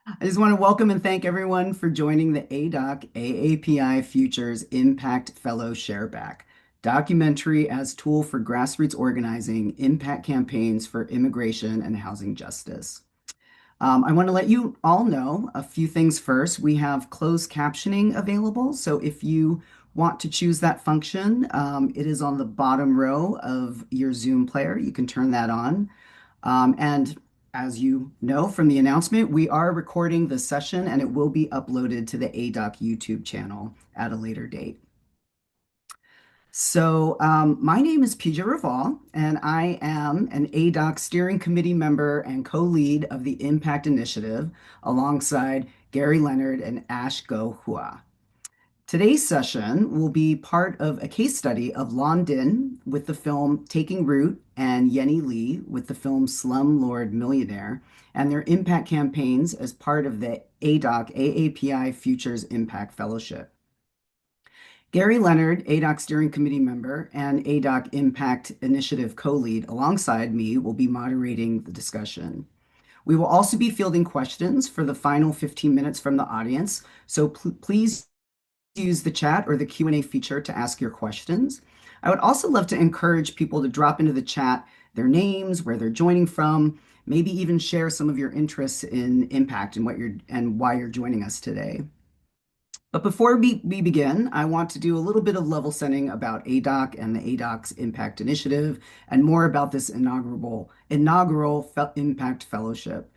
I just want to welcome and thank everyone for joining the ADOC AAPI Futures Impact Fellow Shareback documentary as tool for grassroots organizing impact campaigns for immigration and housing justice. I want to let you all know a few things first. We have closed captioning available, so if you want to choose that function, it is on the bottom row of your Zoom player. You can turn that on. And as you know from the announcement, we are recording the session and it will be uploaded to the ADOC YouTube channel at a later date. My name is Pija Raval, and I am an ADOC steering committee member and co-lead of the Impact Initiative alongside Gary Leonard and Ash Go Hua. Today's session will be part of a case study of Lan Dinh with the film Taking Root and Yennie Lee with the film Slumlord Millionaire and their impact campaigns as part of the ADOC AAPI Futures Impact Fellowship. Gary Leonard, ADOC Steering Committee member and ADOC Impact Initiative co-lead alongside me will be moderating the discussion. We will also be fielding questions for the final 15 minutes from the audience, so please use the chat or the Q&A feature to ask your questions. I would also love to encourage people to drop into the chat their names, where they're joining from, maybe even share some of your interests in impact and why you're joining us today. But before we begin, I want to do a little bit of level setting about ADOC and the ADOC's Impact Initiative and more about this inaugural Impact Fellowship.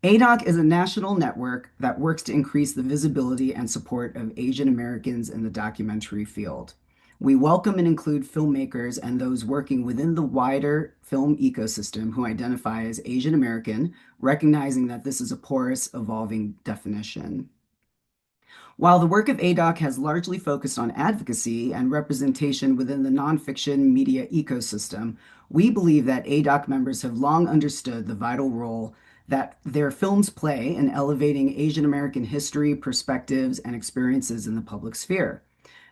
ADOC is a national network that works to increase the visibility and support of Asian Americans in the documentary field. We welcome and include filmmakers and those working within the wider film ecosystem who identify as Asian American, recognizing that this is a porous, evolving definition. While the work of ADOC has largely focused on advocacy and representation within the nonfiction media ecosystem, we believe that ADOC members have long understood the vital role that their films play in elevating Asian American history, perspectives, and experiences in the public sphere.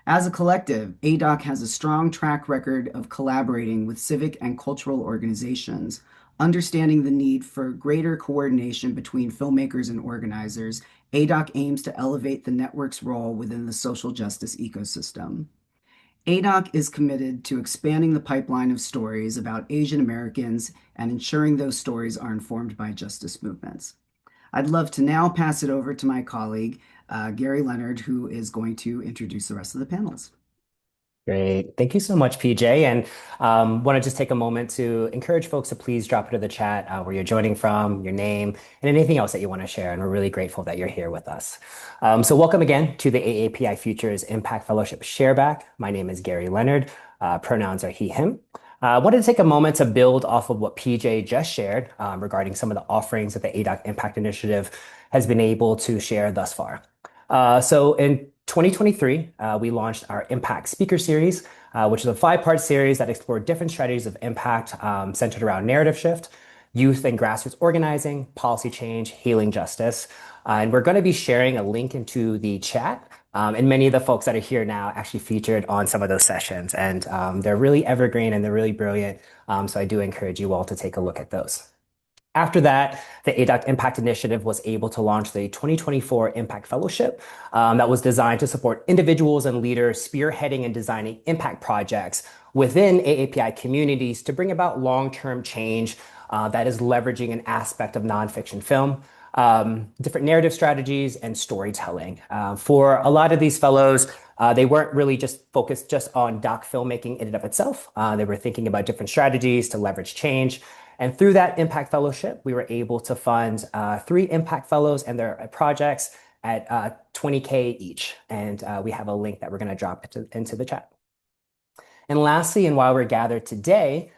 As a collective, ADOC has a strong track record of collaborating with civic and cultural organizations, understanding the need for greater coordination between filmmakers and organizers. ADOC aims to elevate the network's role within the social justice ecosystem. ADOC is committed to expanding the pipeline of stories about Asian Americans and ensuring those stories are informed by justice movements. I'd love to now pass it over to my colleague, Gary Leonard, who is going to introduce the rest of the panelists. Great. Thank you so much, PJ. And want to just take a moment to encourage folks to please drop into the chat where you're joining from, your name, and anything else that you want to share. And we're really grateful that you're here with us. So welcome again to the AAPI Futures Impact Fellowship Shareback. My name is Gary Leonard. Pronouns are he, him. I wanted to take a moment to build off of what PJ just shared regarding some of the offerings that the ADOC Impact Initiative has been able to share thus far. So in 2023, we launched our Impact Speaker Series, which is a 5-part series that explored different strategies of impact centered around narrative shift, youth and grassroots organizing, policy change, healing justice. And we're going to be sharing a link into the chat. And many of the folks that are here now actually featured on some of those sessions. And they're really evergreen and they're really brilliant. So I do encourage you all to take a look at those. After that, the ADOC Impact Initiative was able to launch the 2024 Impact Fellowship that was designed to support individuals and leaders spearheading and designing impact projects within AAPI communities to bring about long-term change that is leveraging an aspect of nonfiction film, different narrative strategies, and storytelling. For a lot of these fellows, they weren't really just focused just on doc filmmaking in and of itself. They were thinking about different strategies to leverage change. And through that Impact Fellowship, we were able to fund 3 Impact Fellows and their projects at $20K each. And we have a link that we're going to drop into the chat. And lastly, and while we're gathered today,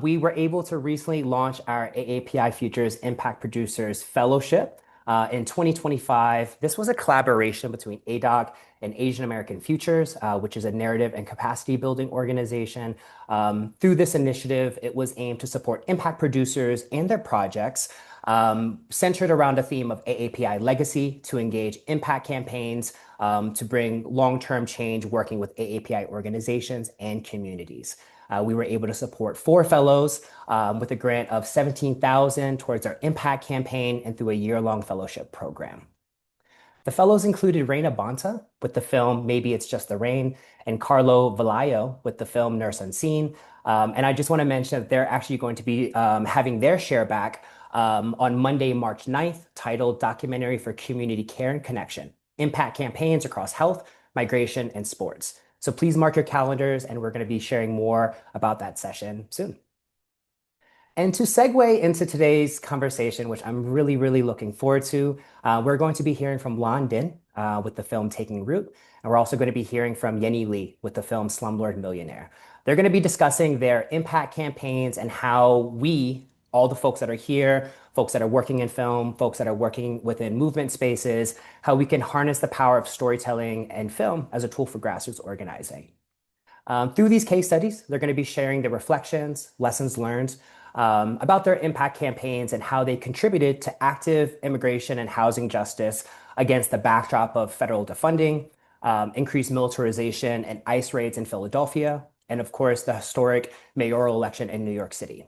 we were able to recently launch our AAPI Futures Impact Producers Fellowship in 2025. This was a collaboration between ADOC and Asian American Futures, which is a narrative and capacity building organization. Through this initiative, it was aimed to support impact producers and their projects centered around a theme of AAPI legacy to engage impact campaigns to bring long-term change working with AAPI organizations and communities. We were able to support 4 fellows with a grant of 17,000 towards our impact campaign and through a year-long fellowship program. The fellows included Reina Bonta with the film Maybe It's Just the Rain, and Carlo Valayo with the film Nurse Unseen. And I just want to mention that they're actually going to be having their shareback on Monday, March 9th, titled Documentary for Community Care and Connection, Impact Campaigns Across Health, Migration, and Sports. So please mark your calendars, and we're going to be sharing more about that session soon. And to segue into today's conversation, which I'm really, really looking forward to, we're going to be hearing from Lan Dinh with the film Taking Root. And we're also going to be hearing from Yennie Lee with the film Slumlord Millionaire. They're going to be discussing their impact campaigns and how we, all the folks that are here, folks that are working in film, folks that are working within movement spaces, how we can harness the power of storytelling and film as a tool for grassroots organizing. Through these case studies, they're going to be sharing their reflections, lessons learned about their impact campaigns and how they contributed to active immigration and housing justice against the backdrop of federal defunding, increased militarization and ICE raids in Philadelphia, and of course, the historic mayoral election in New York City.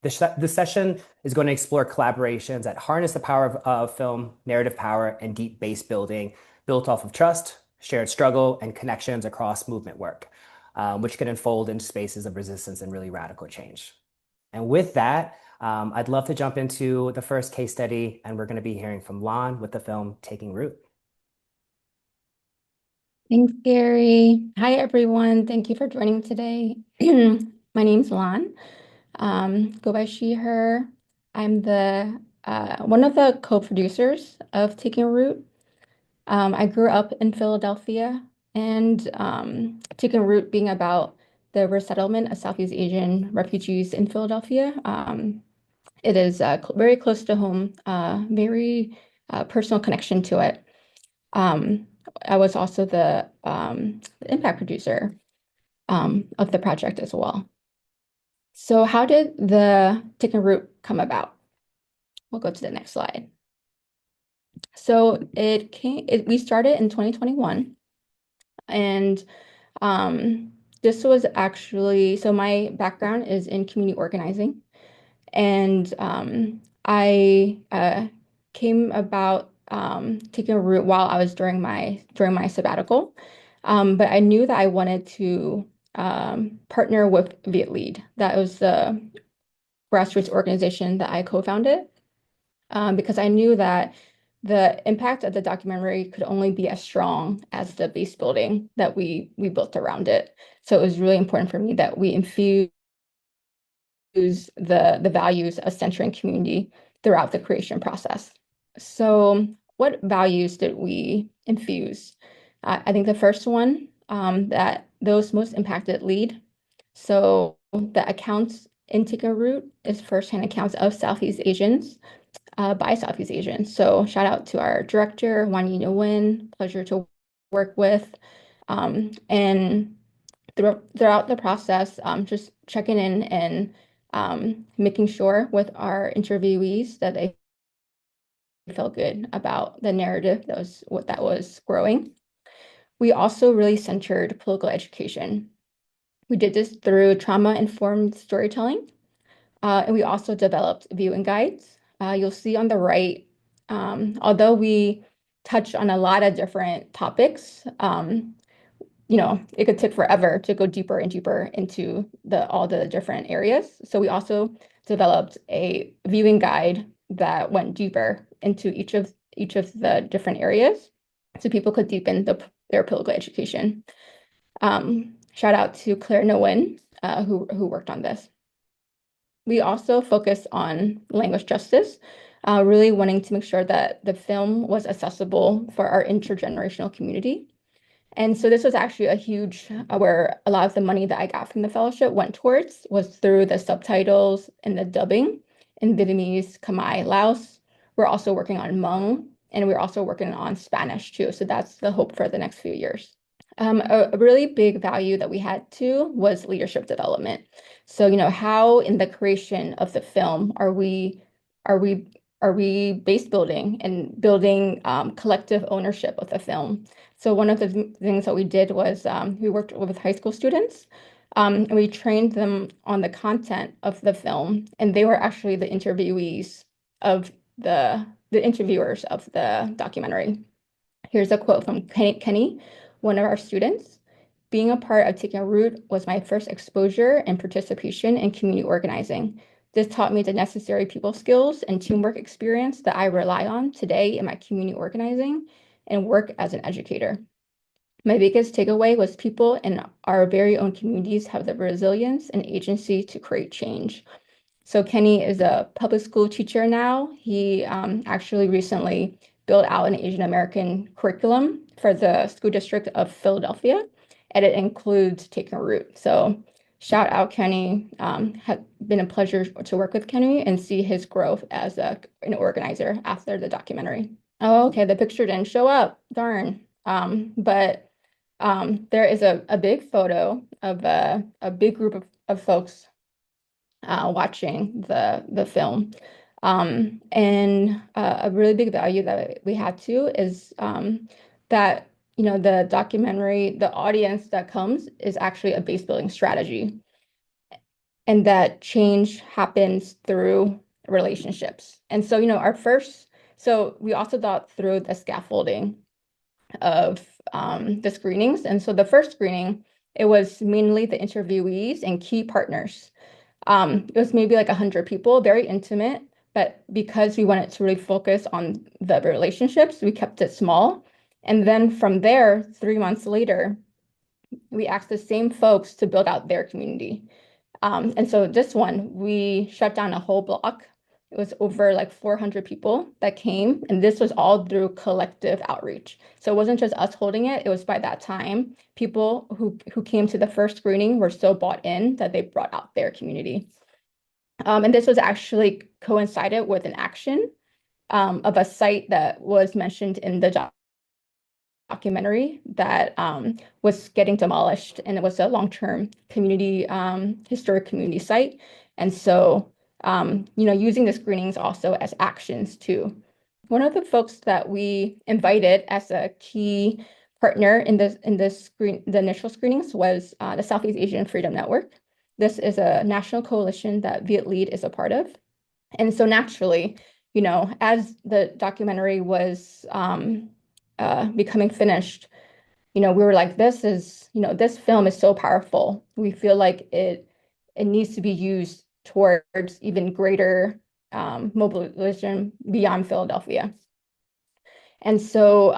This session is going to explore collaborations that harness the power of film, narrative power, and deep base building built off of trust, shared struggle, and connections across movement work, which can unfold into spaces of resistance and really radical change. And with that, I'd love to jump into the first case study, and we're going to be hearing from Lan with the film Taking Root. Thanks, Gary. Hi, everyone. Thank you for joining today. My name's Lan. Go by she, her. I'm the one of the co-producers of Taking Root. I grew up in Philadelphia, and Taking Root being about the resettlement of Southeast Asian refugees in Philadelphia. It is very close to home, very personal connection to it. I was also the impact producer of the project as well. So how did the Taking Root come about? We'll go to the next slide. So we started in 2021, and this was actually, so my background is in community organizing, and I came about Taking Root while I was during my sabbatical, but I knew that I wanted to partner with Viet Lead. That was the grassroots organization that I co-founded, because I knew that the impact of the documentary could only be as strong as the base building that we built around it. So it was really important for me that we infuse the values of centering community throughout the creation process. So what values did we infuse? I think the first one, that those most impacted lead. So the accounts in Taking Root is firsthand accounts of Southeast Asians by Southeast Asians. So shout out to our director, Wan Yin, pleasure to work with. And throughout the process, just checking in and making sure with our interviewees that they felt good about the narrative that was growing. We also really centered political education. We did this through trauma-informed storytelling, and we also developed viewing guides. You'll see on the right, although we touched on a lot of different topics, it could take forever to go deeper and deeper into all the different areas. So we also developed a viewing guide that went deeper into each of the different areas, so people could deepen their political education. Shout out to Claire Nguyen, who worked on this. We also focused on language justice, really wanting to make sure that the film was accessible for our intergenerational community. And so this was actually a huge, where a lot of the money that I got from the fellowship went towards was through the subtitles and the dubbing in Vietnamese, Khmer, Laos. We're also working on Hmong, and we're also working on Spanish too. So that's the hope for the next few years. A really big value that we had too was leadership development. So, how in the creation of the film are we base building and building collective ownership of the film? So one of the things that we did was we worked with high school students And we trained them on the content of the film, and they were actually the interviewees of the interviewers of the documentary. Here's a quote from Kenny, one of our students. Being a part of Taking a Root was my first exposure and participation in community organizing. This taught me the necessary people skills and teamwork experience that I rely on today in my community organizing and work as an educator. My biggest takeaway was people in our very own communities have the resilience and agency to create change. So Kenny is a public school teacher now. He actually recently built out an Asian American curriculum for the school district of Philadelphia, and it includes Taking a Root. So shout out Kenny. Has been a pleasure to work with Kenny and see his growth as an organizer after the documentary. Oh, okay, the picture didn't show up. Darn. But there is a big photo of a big group of folks watching the film. And a really big value that we had too is that, the documentary, the audience that comes is actually a base building strategy, and that change happens through relationships. And so, so we also thought through the scaffolding of the screenings. And so the first screening, it was mainly the interviewees and key partners. It was maybe like 100 people, very intimate, but because we wanted to really focus on the relationships, we kept it small. And then from there, 3 months later, we asked the same folks to build out their community. And so this one, we shut down a whole block. It was over like 400 people that came, and this was all through collective outreach. So it wasn't just us holding it. It was by that time, people who came to the first screening were so bought in that they brought out their community. And this was actually coincided with an action of a site that was mentioned in the documentary that was getting demolished, and it was a long-term community, historic community site. And so, using the screenings also as actions too. One of the folks that we invited as a key partner in the initial screenings was the Southeast Asian Freedom Network. This is a national coalition that Viet Lead is a part of. And so naturally, as the documentary was becoming finished, we were like, this film is so powerful. We feel like it needs to be used towards even greater mobilization beyond Philadelphia. And so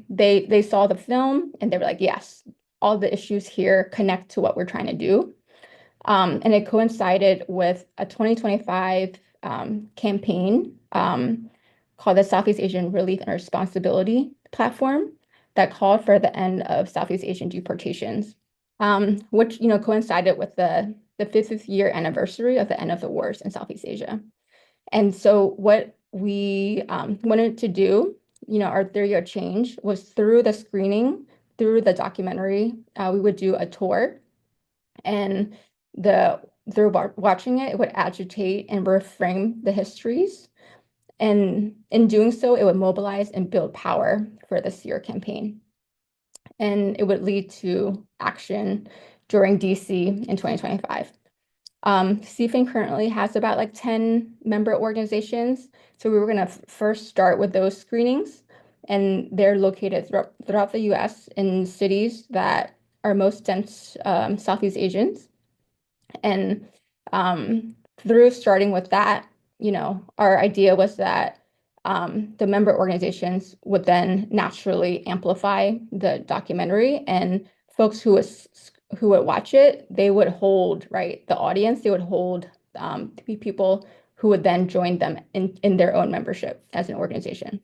they saw the film and they were like, yes, all the issues here connect to what we're trying to do. And it coincided with a 2025 campaign called the Southeast Asian Relief and Responsibility Platform that called for the end of Southeast Asian deportations, which coincided with the 50th year anniversary of the end of the wars in Southeast Asia. And so what we wanted to do, our theory of change was through the screening, through the documentary, we would do a tour, and through watching it, it would agitate and reframe the histories. And in doing so, it would mobilize and build power for the SEER campaign. And it would lead to action during DC in 2025. CFIN currently has about like 10 member organizations. So we were going to first start with those screenings, and they're located throughout the US in cities that are most dense Southeast Asians. And through starting with that, our idea was that the member organizations would then naturally amplify the documentary, and folks who would watch it, they would hold, right, the audience, they would hold people who would then join them in their own membership as an organization.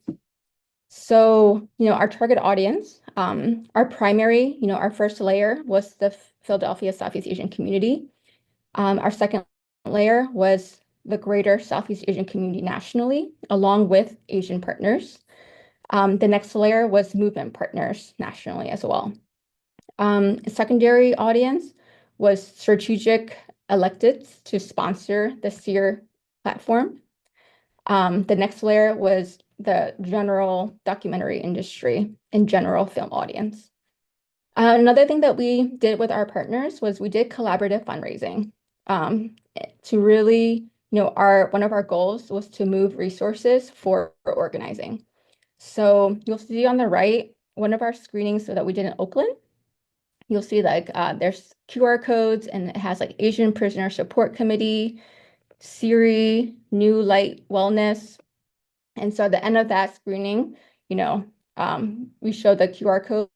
So, our target audience, our primary, our first layer was the Philadelphia Southeast Asian community. Our second layer was the greater Southeast Asian community nationally, along with Asian partners. The next layer was movement partners nationally as well. Secondary audience was strategic electeds to sponsor the SEER platform. The next layer was the general documentary industry and general film audience. Another thing that we did with our partners was we did collaborative fundraising to really, one of our goals was to move resources for organizing. So you'll see on the right, one of our screenings that we did in Oakland, you'll see like there's QR codes and it has like Asian Prisoner Support Committee, Siri, New Light Wellness. And so at the end of that screening, we showed the QR codes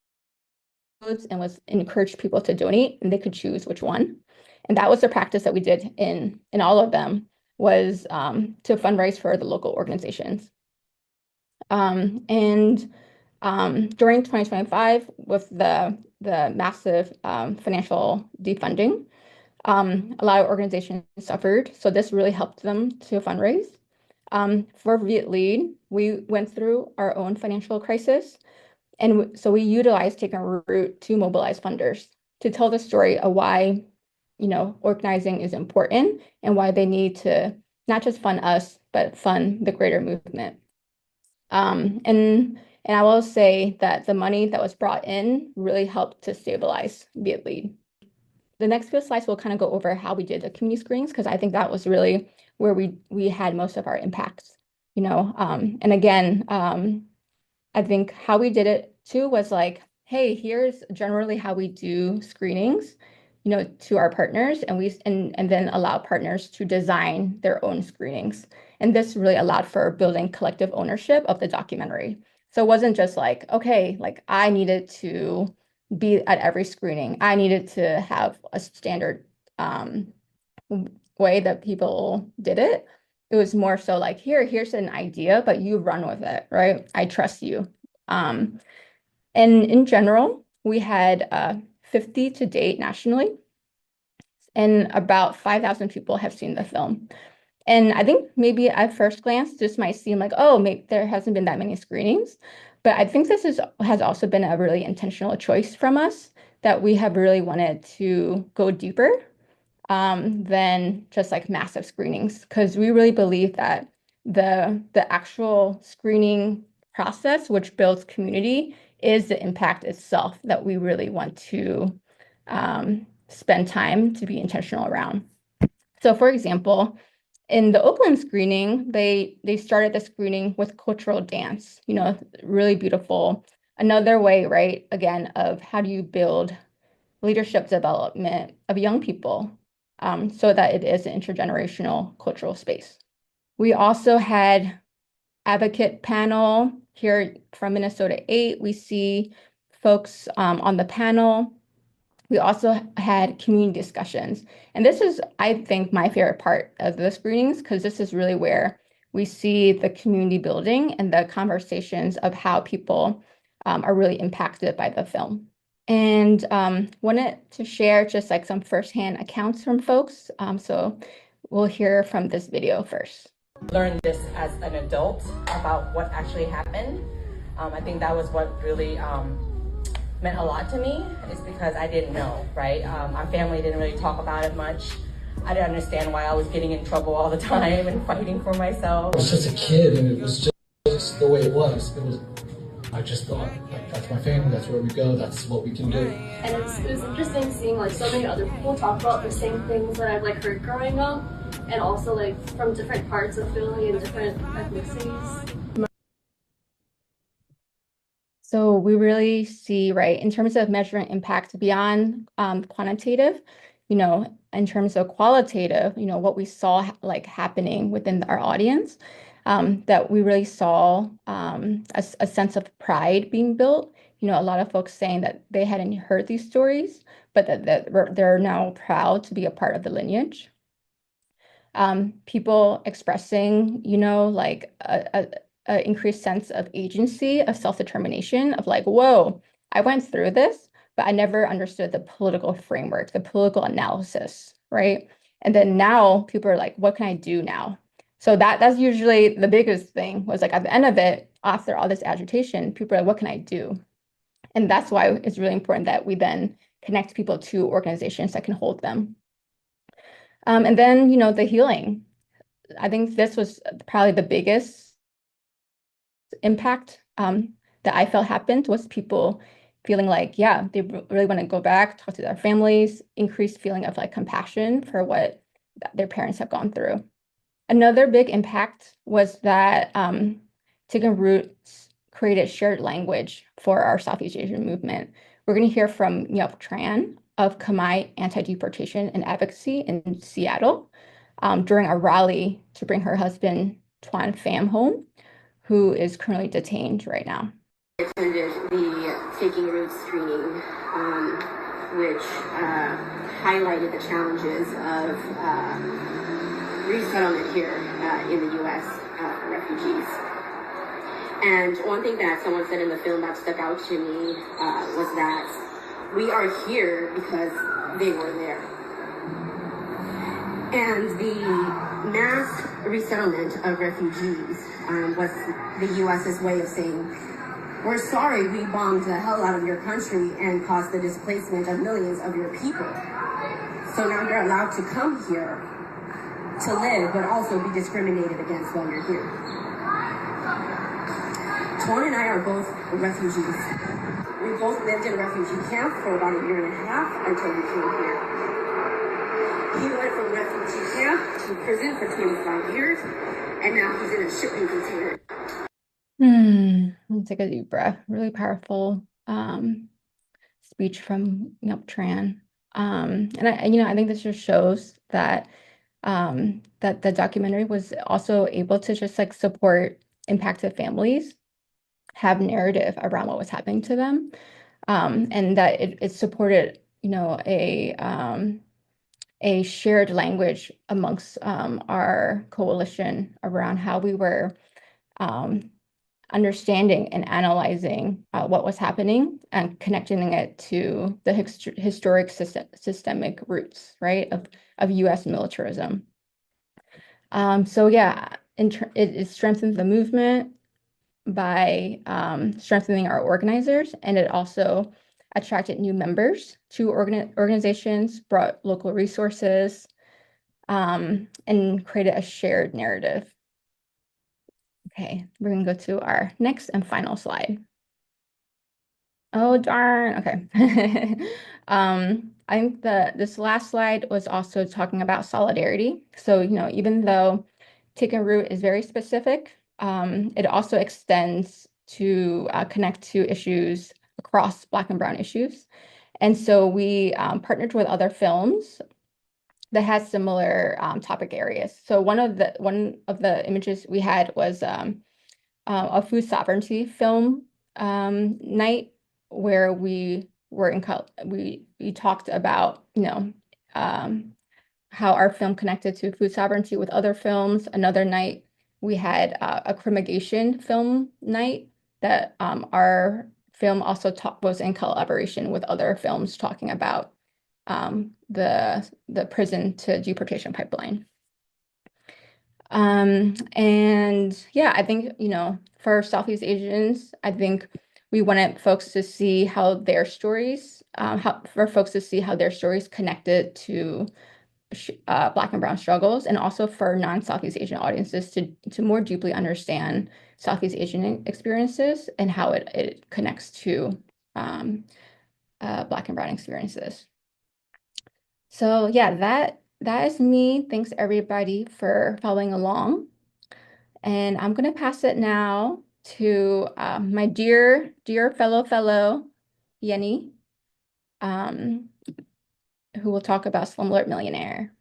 and was encouraged people to donate and they could choose which one. And that was the practice that we did in all of them was to fundraise for the local organizations. And during 2025, with the massive financial defunding, a lot of organizations suffered. So this really helped them to fundraise. For Viet Lead, we went through our own financial crisis. And so we utilized Take a Root to mobilize funders to tell the story of why, organizing is important and why they need to not just fund us, but fund the greater movement. And I will say that the money that was brought in really helped to stabilize Viet Lead. The next few slides will kind of go over how we did the community screenings because I think that was really where we had most of our impacts. And again, I think how we did it too was like, hey, here's generally how we do screenings, to our partners, and then allow partners to design their own screenings. And this really allowed for building collective ownership of the documentary. So it wasn't just like, okay, like I needed to be at every screening. I needed to have a standard way that people did it. It was more so like, here's an idea, but you run with it, right? I trust you. And in general, we had 50 to date nationally, and about 5,000 people have seen the film. And I think maybe at first glance, this might seem like, oh, maybe there hasn't been that many screenings. But I think this has also been a really intentional choice from us that we have really wanted to go deeper than just like massive screenings, because we really believe that the actual screening process, which builds community, is the impact itself that we really want to spend time to be intentional around. So, for example, in the Oakland screening, they started the screening with cultural dance, really beautiful. Another way, right, again, of how do you build leadership development of young people so that it is an intergenerational cultural space. We also had advocate panel here from Minnesota 8. We see folks on the panel. We also had community discussions. And this is, I think, my favorite part of the screenings, because this is really where we see the community building and the conversations of how people are really impacted by the film. And wanted to share just like some firsthand accounts from folks. So we'll hear from this video first. Learned this as an adult about what actually happened. I think that was what really meant a lot to me, is because I didn't know, right? My family didn't really talk about it much. I didn't understand why I was getting in trouble all the time and fighting for myself. I was just a kid, and it was just the way it was. I just thought, like, that's my family, that's where we go, that's what we can do. And it was interesting seeing like so many other people talk about the same things that I've like heard growing up, and also like from different parts of Philly and different ethnicities. So we really see, right, in terms of measuring impact beyond quantitative, in terms of qualitative, what we saw like happening within our audience, that we really saw a sense of pride being built. A lot of folks saying that they hadn't heard these stories, but that they're now proud to be a part of the lineage. People expressing, like a increased sense of agency, of self-determination, of like, whoa, I went through this, but I never understood the political framework, the political analysis, right? And then now people are like, what can I do now? So that's usually the biggest thing, was like at the end of it, after all this agitation, people are like, what can I do? And that's why it's really important that we then connect people to organizations that can hold them. And then, the healing. I think this was probably the biggest impact that I felt happened, was people feeling like, yeah, they really want to go back, talk to their families, increased feeling of like compassion for what their parents have gone through. Another big impact was that Taking Roots created shared language for our Southeast Asian movement. We're going to hear from Nyup Tran of Khmer Anti-Deportation and Advocacy in Seattle during a rally to bring her husband, Tuan Pham, home, who is currently detained right now. I attended the Taking Roots screening, which highlighted the challenges of resettlement here in the U.S. For refugees. And one thing that someone said in the film that stuck out to me was that we are here because they were there. And the mass resettlement of refugees was the U.S.'s way of saying, we're sorry we bombed the hell out of your country and caused the displacement of millions of your people. So now you're allowed to come here to live, but also be discriminated against while you're here. Tuan and I are both refugees. We both lived in a refugee camp for about a year and a half until we came here. He went from refugee camp to prison for 25 years, and now he's in a shipping container. Let's take a deep breath. Really powerful speech from Nyup Tran. And I think this just shows that that the documentary was also able to just like support impacted families, have narrative around what was happening to them, and that it supported, a shared language amongst our coalition around how we were understanding and analyzing what was happening and connecting it to the historic systemic roots, right, of U.S. militarism. So yeah, it strengthened the movement by strengthening our organizers, and it also attracted new members to organizations, brought local resources, and created a shared narrative. Okay, we're gonna go to our next and final slide. Oh, darn. Okay. I think this last slide was also talking about solidarity. So, even though Taking Root is very specific, it also extends to connect to issues across Black and Brown issues. And so we partnered with other films that has similar topic areas. So one of the images we had was a food sovereignty film night where we talked about how our film connected to food sovereignty with other films. Another night we had a cremation film night that our film also was in collaboration with other films talking about the prison to deportation pipeline. And yeah, I think, for Southeast Asians, I think we wanted folks to see how their stories, connected to Black and Brown struggles, and also for non-Southeast Asian audiences to more deeply understand Southeast Asian experiences and how it connects to Black and Brown experiences. So yeah, that is me. Thanks everybody for following along. And I'm gonna pass it now to my dear fellow Yennie, who will talk about Slumlord Millionaire.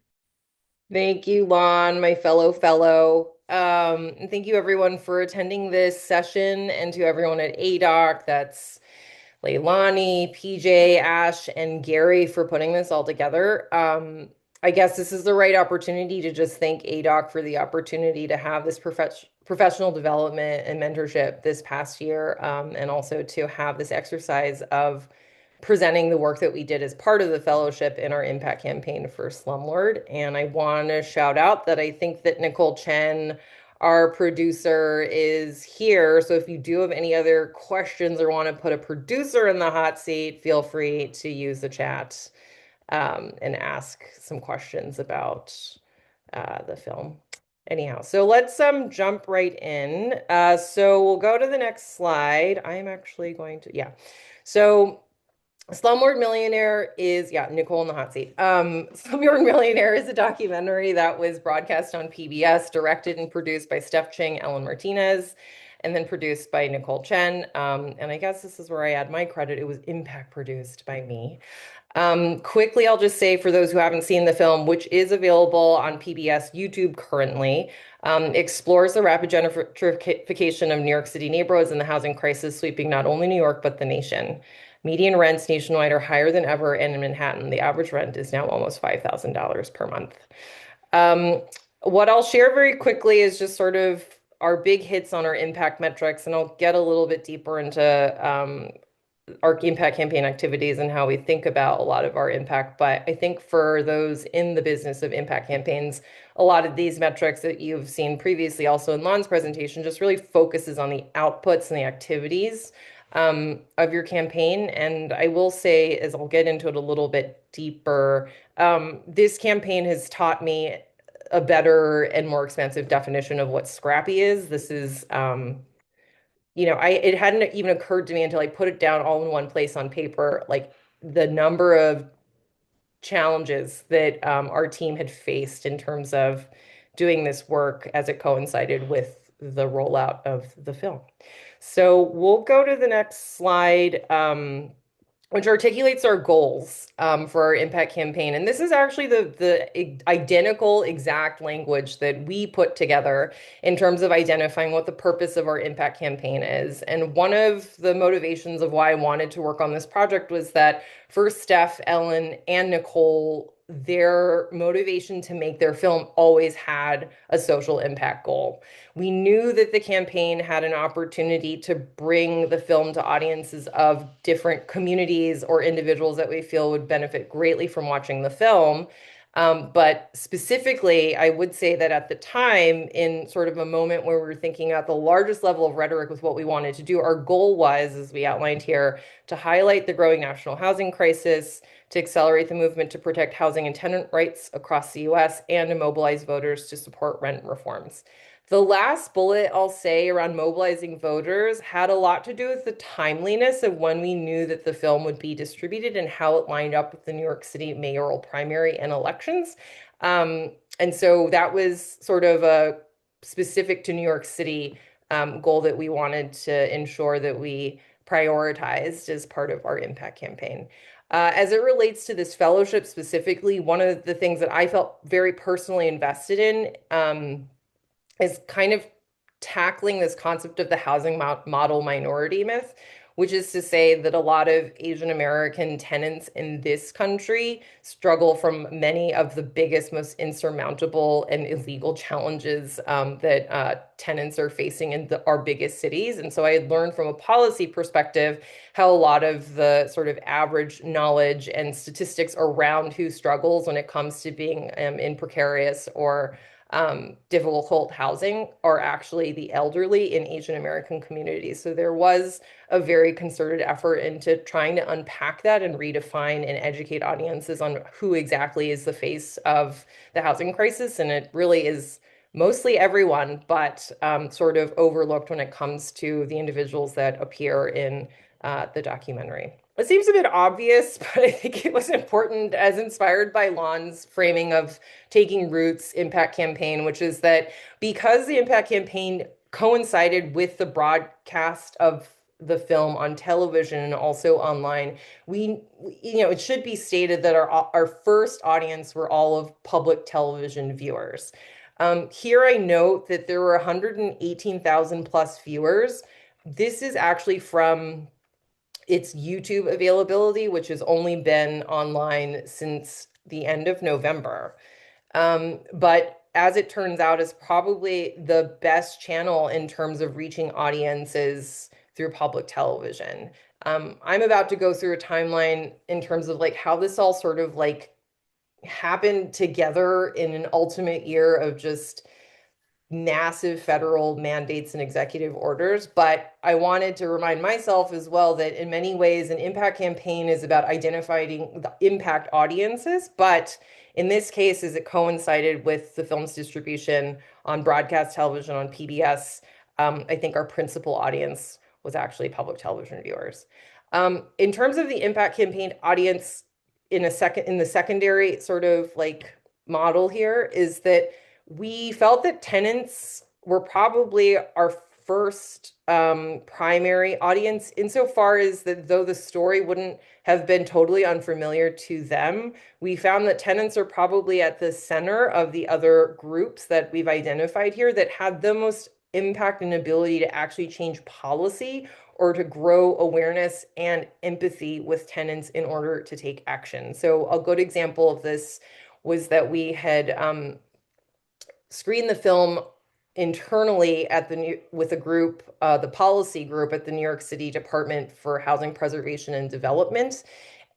Thank you, Lan, my fellow. And thank you everyone for attending this session, and to everyone at ADOC, that's Leilani, PJ, Ash, and Gary for putting this all together. I guess this is the right opportunity to just thank ADOC for the opportunity to have this professional development and mentorship this past year, and also to have this exercise of presenting the work that we did as part of the fellowship in our impact campaign for Slumlord. And I want to shout out that I think that Nicole Chen, our producer, is here. So if you do have any other questions or want to put a producer in the hot seat, feel free to use the chat and ask some questions about the film. Anyhow, so let's jump right in. So we'll go to the next slide. I'm actually going to, yeah. So Slumlord Millionaire is, yeah, Nicole in the hot seat. Slumlord Millionaire is a documentary that was broadcast on PBS, directed and produced by Steph Ching, Ellen Martinez, and then produced by Nicole Chen. And I guess this is where I add my credit. It was impact produced by me. Quickly, I'll just say for those who haven't seen the film, which is available on PBS YouTube currently, explores the rapid gentrification of New York City neighborhoods and the housing crisis sweeping not only New York, but the nation. Median rents nationwide are higher than ever, and in Manhattan, the average rent is now almost $5,000 per month. What I'll share very quickly is just sort of our big hits on our impact metrics, and I'll get a little bit deeper into our impact campaign activities and how we think about a lot of our impact. But I think for those in the business of impact campaigns, a lot of these metrics that you've seen previously also in Lon's presentation just really focuses on the outputs and the activities of your campaign. And I will say, as I'll get into it a little bit deeper, this campaign has taught me a better and more expansive definition of what scrappy is. This is it hadn't even occurred to me until I put it down all in one place on paper, like the number of challenges that our team had faced in terms of doing this work as it coincided with the rollout of the film. So we'll go to the next slide, which articulates our goals for our impact campaign. And this is actually the identical exact language that we put together in terms of identifying what the purpose of our impact campaign is. And one of the motivations of why I wanted to work on this project was that for Steph, Ellen, and Nicole, their motivation to make their film always had a social impact goal. We knew that the campaign had an opportunity to bring the film to audiences of different communities or individuals that we feel would benefit greatly from watching the film. But specifically, I would say that at the time, in sort of a moment where we were thinking at the largest level of rhetoric with what we wanted to do, our goal was, as we outlined here, to highlight the growing national housing crisis, to accelerate the movement to protect housing and tenant rights across the US, and to mobilize voters to support rent reforms. The last bullet I'll say around mobilizing voters had a lot to do with the timeliness of when we knew that the film would be distributed and how it lined up with the New York City mayoral primary and elections. And so that was sort of a specific to New York City goal that we wanted to ensure that we prioritized as part of our impact campaign. As it relates to this fellowship specifically, one of the things that I felt very personally invested in is kind of tackling this concept of the housing model minority myth, which is to say that a lot of Asian American tenants in this country struggle from many of the biggest, most insurmountable and illegal challenges that tenants are facing in our biggest cities. And so I had learned from a policy perspective how a lot of the sort of average knowledge and statistics around who struggles when it comes to being in precarious or difficult housing are actually the elderly in Asian American communities. So there was a very concerted effort into trying to unpack that and redefine and educate audiences on who exactly is the face of the housing crisis. And it really is mostly everyone, but sort of overlooked when it comes to the individuals that appear in the documentary. It seems a bit obvious, but I think it was important, as inspired by Lon's framing of Taking Roots impact campaign, which is that because the impact campaign coincided with the broadcast of the film on television and also online, it should be stated that our first audience were all of public television viewers. Here I note that there were 118,000 plus viewers. This is actually from its YouTube availability, which has only been online since the end of November. But as it turns out, is probably the best channel in terms of reaching audiences through public television. I'm about to go through a timeline in terms of like how this all sort of like happened together in an ultimate year of just massive federal mandates and executive orders. But I wanted to remind myself as well that in many ways, an impact campaign is about identifying the impact audiences, but In this case, as it coincided with the film's distribution on broadcast television on PBS, I think our principal audience was actually public television viewers. In terms of the impact campaign audience, in the secondary sort of like model here is that we felt that tenants were probably our first primary audience, insofar as that though the story wouldn't have been totally unfamiliar to them, we found that tenants are probably at the center of the other groups that we've identified here that had the most impact and ability to actually change policy or to grow awareness and empathy with tenants in order to take action. So a good example of this was that we had screened the film internally with a group, the policy group at the New York City Department for Housing Preservation and Development.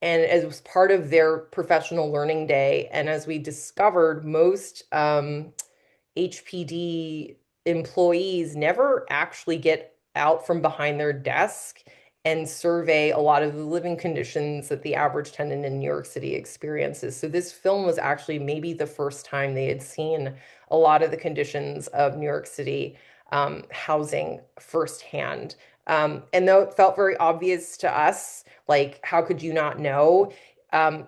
And as part of their professional learning day, and as we discovered, most HPD employees never actually get out from behind their desk and survey a lot of the living conditions that the average tenant in New York City experiences. So this film was actually maybe the first time they had seen a lot of the conditions of New York City housing firsthand. And though it felt very obvious to us, like, how could you not know?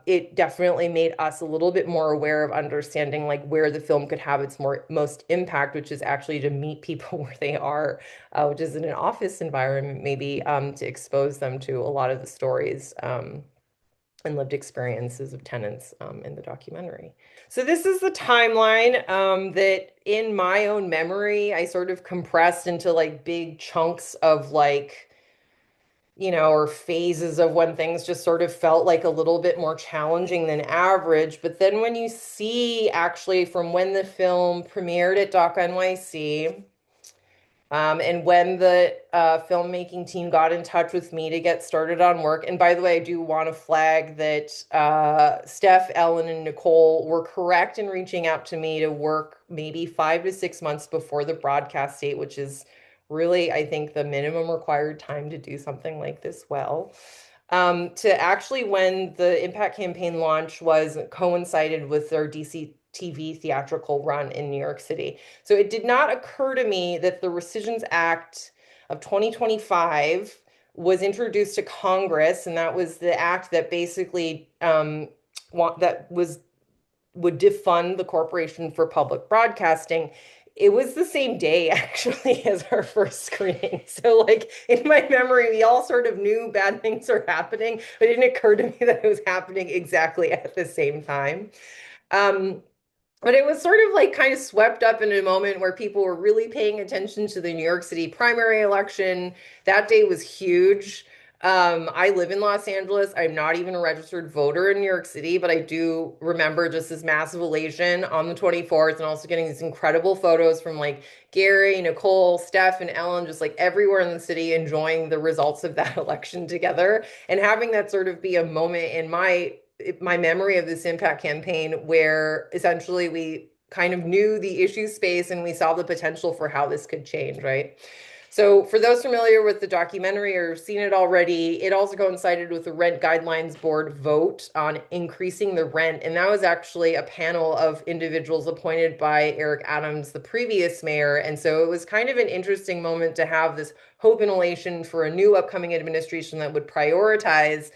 It definitely made us a little bit more aware of understanding like where the film could have its most impact, which is actually to meet people where they are, which is in an office environment, maybe to expose them to a lot of the stories and lived experiences of tenants in the documentary. So this is the timeline that in my own memory, I sort of compressed into like big chunks of like, or phases of when things just sort of felt like a little bit more challenging than average. But then when you see actually from when the film premiered at DOC NYC, and when the filmmaking team got in touch with me to get started on work, and by the way, I do want to flag that Steph, Ellen, and Nicole were correct in reaching out to me to work maybe 5 to 6 months before the broadcast date, which is really, I think, the minimum required time to do something like this well. To actually, when the Impact Campaign launch was coincided with their DC TV theatrical run in New York City. So it did not occur to me that the Rescissions Act of 2025 was introduced to Congress, and that was the act that basically would defund the Corporation for Public Broadcasting. It was the same day actually as our first screening. So like in my memory, we all sort of knew bad things were happening, but it didn't occur to me that it was happening exactly at the same time. But it was sort of like kind of swept up in a moment where people were really paying attention to the New York City primary election. That day was huge. I live in Los Angeles. I'm not even a registered voter in New York City, but I do remember just this massive elation on the 24th and also getting these incredible photos from like Gary, Nicole, Steph, and Ellen, just like everywhere in the city enjoying the results of that election together and having that sort of be a moment in my memory of this Impact Campaign where essentially we kind of knew the issue space and we saw the potential for how this could change, right? So for those familiar with the documentary or seen it already, it also coincided with the Rent Guidelines Board vote on increasing the rent. And that was actually a panel of individuals appointed by Eric Adams, the previous mayor. And so it was kind of an interesting moment to have this hope and elation for a new upcoming administration that would prioritize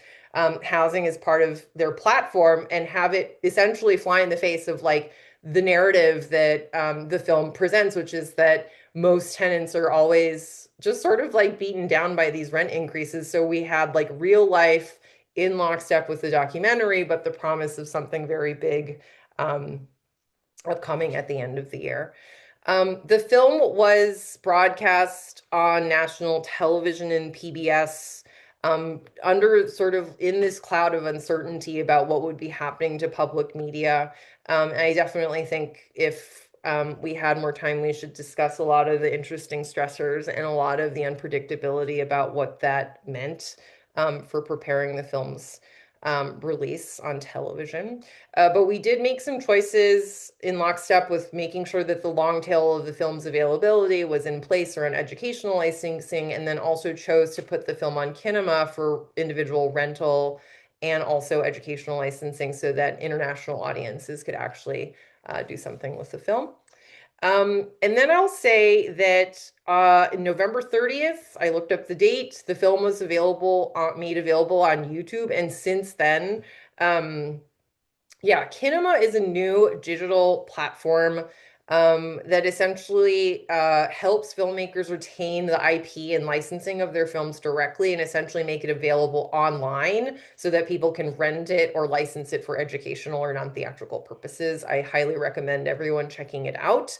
housing as part of their platform and have it essentially fly in the face of like the narrative that the film presents, which is that most tenants are always just sort of like beaten down by these rent increases. So we had like real life in lockstep with the documentary, but the promise of something very big upcoming at the end of the year. The film was broadcast on national television and PBS under sort of in this cloud of uncertainty about what would be happening to public media. And I definitely think if we had more time, we should discuss a lot of the interesting stressors and a lot of the unpredictability about what that meant for preparing the film's release on television. But we did make some choices in lockstep with making sure that the long tail of the film's availability was in place around educational licensing, and then also chose to put the film on Kinema for individual rental and also educational licensing so that international audiences could actually do something with the film. And then I'll say that November 30th, I looked up the date. The film was made available on YouTube, and since then, yeah, Kinema is a new digital platform that essentially helps filmmakers retain the IP and licensing of their films directly and essentially make it available online so that people can rent it or license it for educational or non-theatrical purposes. I highly recommend everyone checking it out,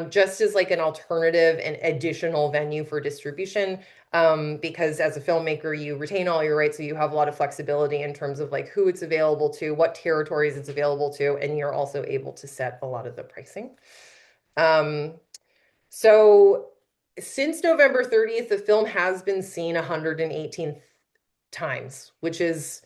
just as like an alternative and additional venue for distribution. Because as a filmmaker, you retain all your rights, so you have a lot of flexibility in terms of like who it's available to, what territories it's available to, and you're also able to set a lot of the pricing. So since November 30th, the film has been seen 118 times, which is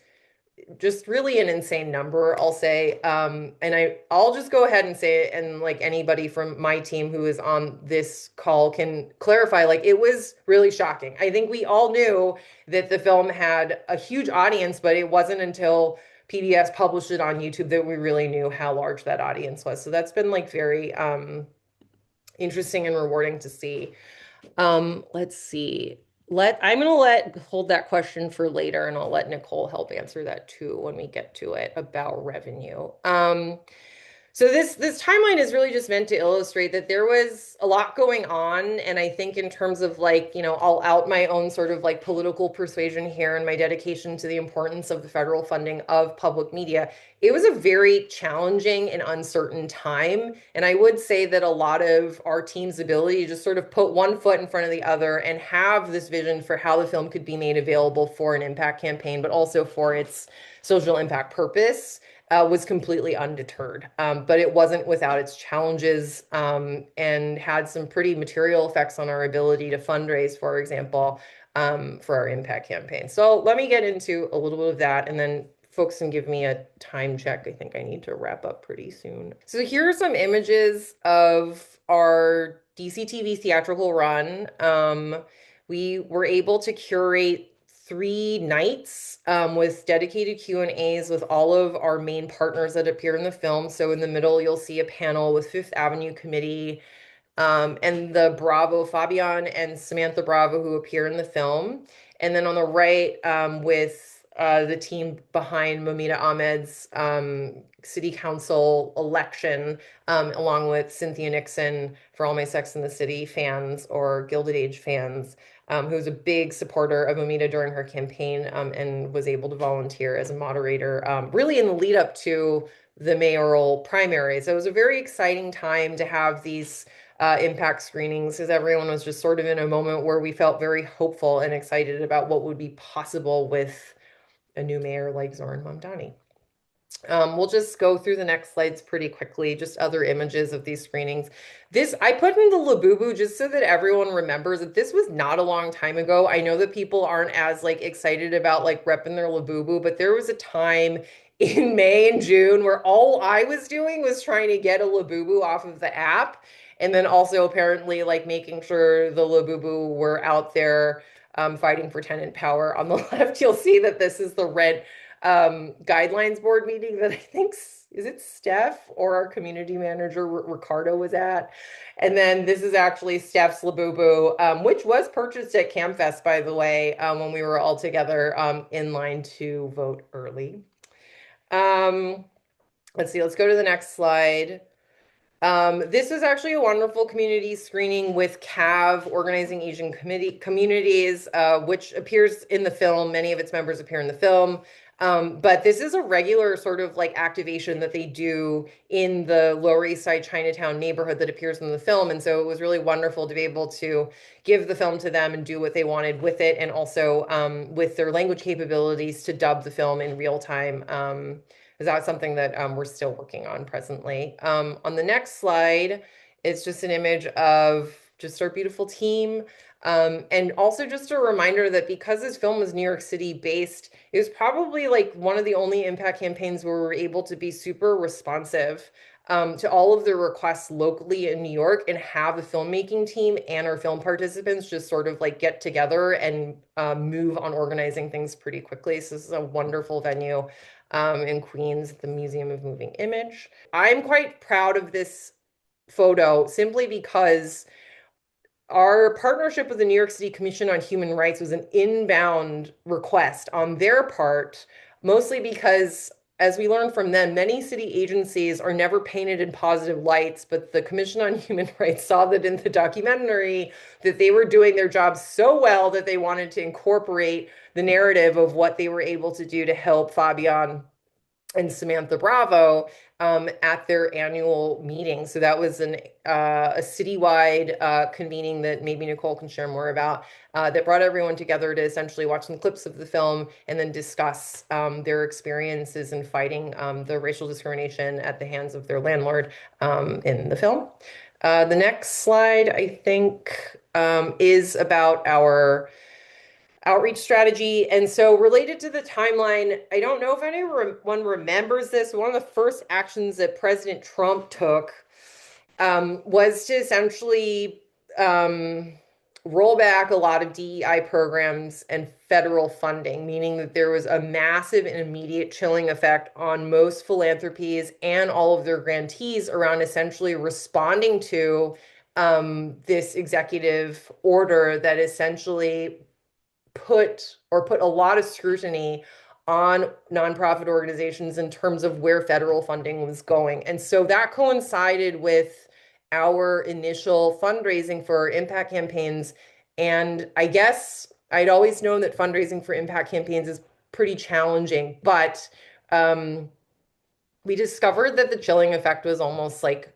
just really an insane number, I'll say. And I'll just go ahead and say it, and like anybody from my team who is on this call can clarify, like it was really shocking. I think we all knew that the film had a huge audience, but it wasn't until PBS published it on YouTube that we really knew how large that audience was. So that's been like very interesting and rewarding to see. Let's see. I'm gonna hold that question for later, and I'll let Nicole help answer that too when we get to it about revenue. So this timeline is really just meant to illustrate that there was a lot going on, and I think in terms of like, you know, I'll out my own sort of like political persuasion here and my dedication to the importance of the federal funding of public media. It was a very challenging and uncertain time, and I would say that a lot of our team's ability to just sort of put one foot in front of the other and have this vision for how the film could be made available for an impact campaign, but also for its social impact purpose, was completely undeterred. But it wasn't without its challenges, and had some pretty material effects on our ability to fundraise, for example, for our impact campaign. So let me get into a little bit of that, and then folks can give me a time check. I think I need to wrap up pretty soon. So here are some images of our DCTV theatrical run. We were able to curate 3 nights with dedicated Q&As with all of our main partners that appear in the film. So in the middle, you'll see a panel with Fifth Avenue Committee and the Bravo, Fabian and Samantha Bravo, who appear in the film. And then on the right, with the team behind Momita Ahmed's city council election, along with Cynthia Nixon for all my Sex and the City fans or Gilded Age fans, who was a big supporter of Momita during her campaign, and was able to volunteer as a moderator, really in the lead up to the mayoral primary. So it was a very exciting time to have these impact screenings, because everyone was just sort of in a moment where we felt very hopeful and excited about what would be possible with a new mayor like Zoran Mamdani. We'll just go through the next slides pretty quickly, just other images of these screenings. This, I put in the Labubu just so that everyone remembers that this was not a long time ago. I know that people aren't as like excited about like repping their Labubu, but there was a time in May and June where all I was doing was trying to get a Labubu off of the app. And then also apparently like making sure the Labubu were out there fighting for tenant power. On the left, you'll see that this is the red guidelines board meeting that I think, is it Steph or our community manager Ricardo was at? And then this is actually Steph's Labubu, which was purchased at CamFest, by the way, when we were all together in line to vote early. Let's see, let's go to the next slide. This is actually a wonderful community screening with CAV, Organizing Asian Communities, which appears in the film. Many of its members appear in the film. But this is a regular sort of like activation that they do in the Lower East Side Chinatown neighborhood that appears in the film. And so it was really wonderful to be able to give the film to them and do what they wanted with it. And also with their language capabilities to dub the film in real time. Is that something that we're still working on presently. On the next slide, it's just an image of just our beautiful team. And also just a reminder that because this film was New York City based, it was probably like one of the only impact campaigns where we were able to be super responsive to all of the requests locally in New York and have a filmmaking team and our film participants just sort of like get together and move on organizing things pretty quickly. So this is a wonderful venue in Queens at the Museum of Moving Image. I'm quite proud of this photo simply because our partnership with the New York City Commission on Human Rights was an inbound request on their part, mostly because, as we learned from them, many city agencies are never painted in positive lights, but the Commission on Human Rights saw that in the documentary that they were doing their job so well that they wanted to incorporate the narrative of what they were able to do to help Fabian and Samantha Bravo at their annual meeting. So that was a citywide convening that maybe Nicole can share more about, that brought everyone together to essentially watch some clips of the film and then discuss their experiences in fighting the racial discrimination at the hands of their landlord in the film. The next slide, I think, is about our outreach strategy. And so related to the timeline, I don't know if anyone remembers this. One of the first actions that President Trump took was to essentially roll back a lot of DEI programs and federal funding, meaning that there was a massive and immediate chilling effect on most philanthropies and all of their grantees around essentially responding to this executive order that essentially put a lot of scrutiny on nonprofit organizations in terms of where federal funding was going. And so that coincided with our initial fundraising for impact campaigns. And I guess I'd always known that fundraising for impact campaigns is pretty challenging, but we discovered that the chilling effect was almost like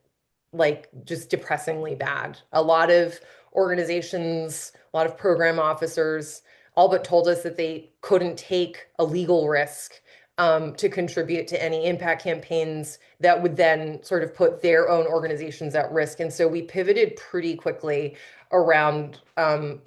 just depressingly bad. A lot of organizations, a lot of program officers all but told us that they couldn't take a legal risk to contribute to any impact campaigns that would then sort of put their own organizations at risk. And so we pivoted pretty quickly around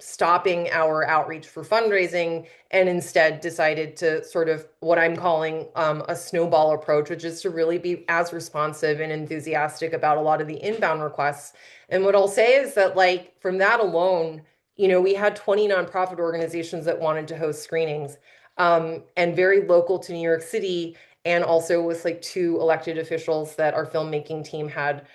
stopping our outreach for fundraising and instead decided to sort of what I'm calling a snowball approach, which is to really be as responsive and enthusiastic about a lot of the inbound requests. And what I'll say is that, like, from that alone, we had 20 nonprofit organizations that wanted to host screenings, and very local to New York City, and also with like 2 elected officials that our filmmaking team had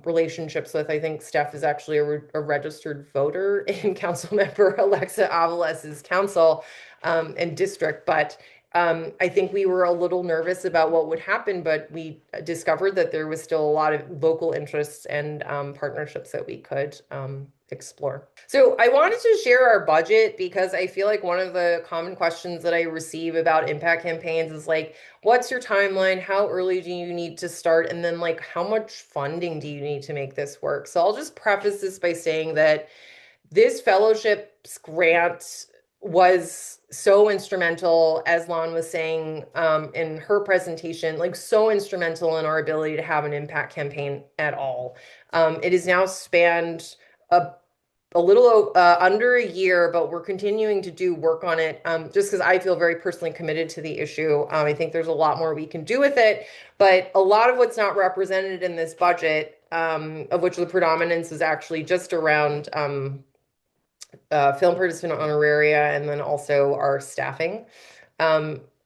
relationships with. I think Steph is actually a registered voter in Councilmember Alexa Avales's council and district, but I think we were a little nervous about what would happen, but we discovered that there was still a lot of local interests and partnerships that we could explore. So I wanted to share our budget because I feel like one of the common questions that I receive about impact campaigns is like, what's your timeline? How early do you need to start? And then like, how much funding do you need to make this work? So I'll just preface this by saying that this fellowship's grant was so instrumental, as Lan was saying in her presentation, like so instrumental in our ability to have an impact campaign at all. It has now spanned a little under a year, but we're continuing to do work on it just because I feel very personally committed to the issue. I think there's a lot more we can do with it, but a lot of what's not represented in this budget, of which the predominance is actually just around film participant honoraria and then also our staffing.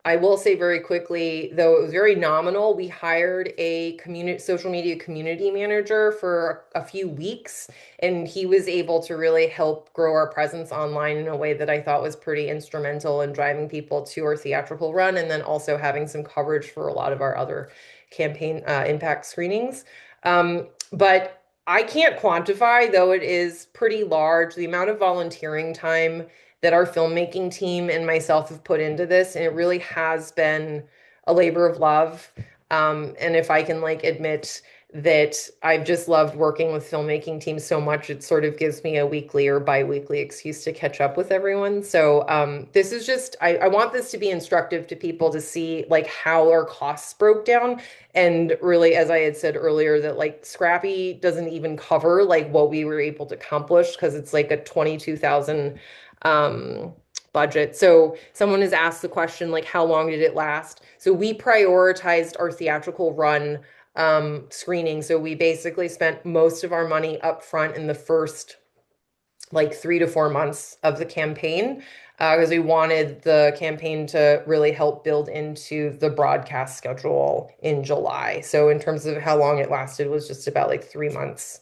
I will say very quickly, though it was very nominal, we hired a social media community manager for a few weeks, and he was able to really help grow our presence online in a way that I thought was pretty instrumental in driving people to our theatrical run, and then also having some coverage for a lot of our other campaign impact screenings. But I can't quantify, though it is pretty large, the amount of volunteering time that our filmmaking team and myself have put into this, and it really has been a labor of love. And if I can like admit that I've just loved working with filmmaking teams so much, it sort of gives me a weekly or bi-weekly excuse to catch up with everyone. So this is just, I want this to be instructive to people to see like how our costs broke down. And really, as I had said earlier, that like Scrappy doesn't even cover like what we were able to accomplish because it's like a 22,000 budget. So someone has asked the question, like, how long did it last? So we prioritized our theatrical run screening. So we basically spent most of our money up front in the first like 3 to 4 months of the campaign because we wanted the campaign to really help build into the broadcast schedule in July. So in terms of how long it lasted, was just about like 3 months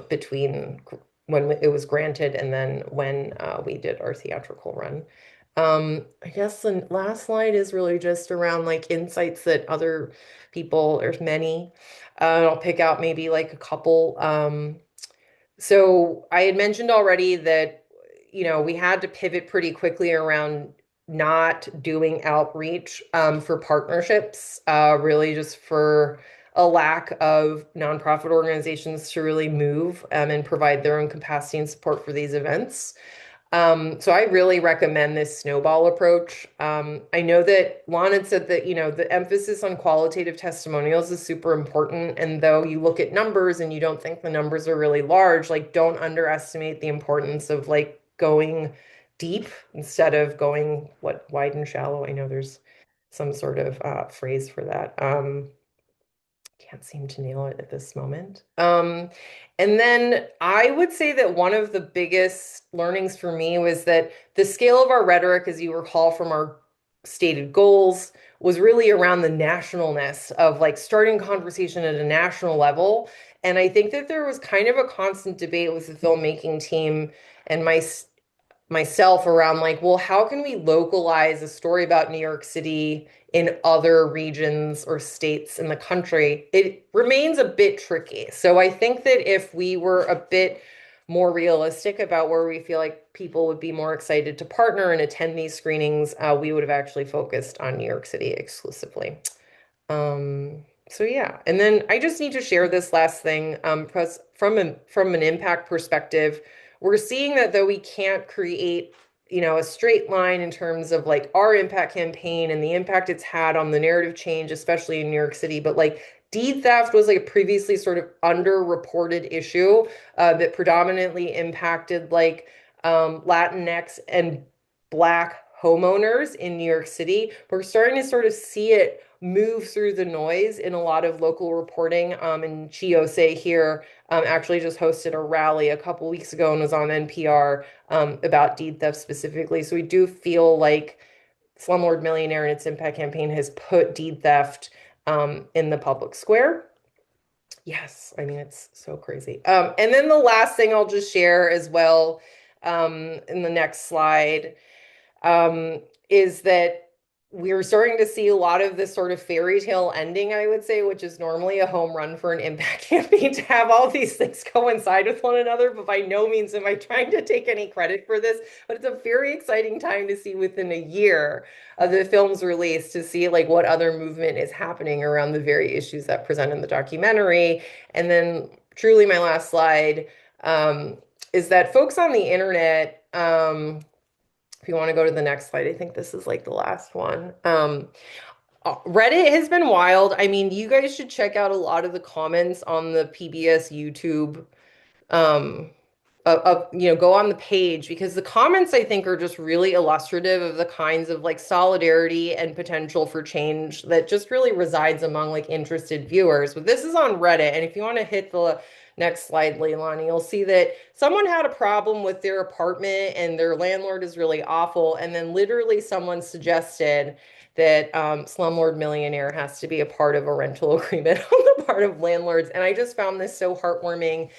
between when it was granted and then when we did our theatrical run. I guess the last slide is really just around like insights that other people, there's many. I'll pick out maybe like a couple. So I had mentioned already that, we had to pivot pretty quickly around not doing outreach for partnerships, really just for a lack of nonprofit organizations to really move and provide their own capacity and support for these events. So I really recommend this snowball approach. I know that Lon had said that, the emphasis on qualitative testimonials is super important. And though you look at numbers and you don't think the numbers are really large, like don't underestimate the importance of like going deep instead of going wide and shallow. I know there's some sort of phrase for that. Can't seem to nail it at this moment. And then I would say that one of the biggest learnings for me was that the scale of our rhetoric, as you recall from our stated goals, was really around the nationalness of like starting conversation at a national level. And I think that there was kind of a constant debate with the filmmaking team and myself around like, well, how can we localize a story about New York City in other regions or states in the country? It remains a bit tricky. So I think that if we were a bit more realistic about where we feel like people would be more excited to partner and attend these screenings, we would have actually focused on New York City exclusively. So yeah, and then I just need to share this last thing, because from an impact perspective, we're seeing that though we can't create, a straight line in terms of like our impact campaign and the impact it's had on the narrative change, especially in New York City, but like deed theft was like a previously sort of underreported issue that predominantly impacted like Latinx and Black homeowners in New York City. We're starting to sort of see it move through the noise in a lot of local reporting. And Chiose here actually just hosted a rally a couple weeks ago and was on NPR about deed theft specifically. So we do feel like Slumlord Millionaire and its impact campaign has put deed theft in the public square. Yes, I mean, it's so crazy. And then the last thing I'll just share as well in the next slide is that we're starting to see a lot of this sort of fairy tale ending, I would say, which is normally a home run for an impact campaign to have all these things coincide with one another. But by no means am I trying to take any credit for this. But it's a very exciting time to see within a year of the film's release to see like what other movement is happening around the very issues that present in the documentary. And then truly my last slide is that folks on the internet, if you want to go to the next slide, I think this is like the last one. Reddit has been wild. I mean, you guys should check out a lot of the comments on the PBS YouTube. Go on the page because the comments I think are just really illustrative of the kinds of like solidarity and potential for change that just really resides among like interested viewers. But this is on Reddit, and if you want to hit the next slide, Leilani, you'll see that someone had a problem with their apartment and their landlord is really awful. And then literally someone suggested that Slumlord Millionaire has to be a part of a rental agreement on the part of landlords. And I just found this so heartwarming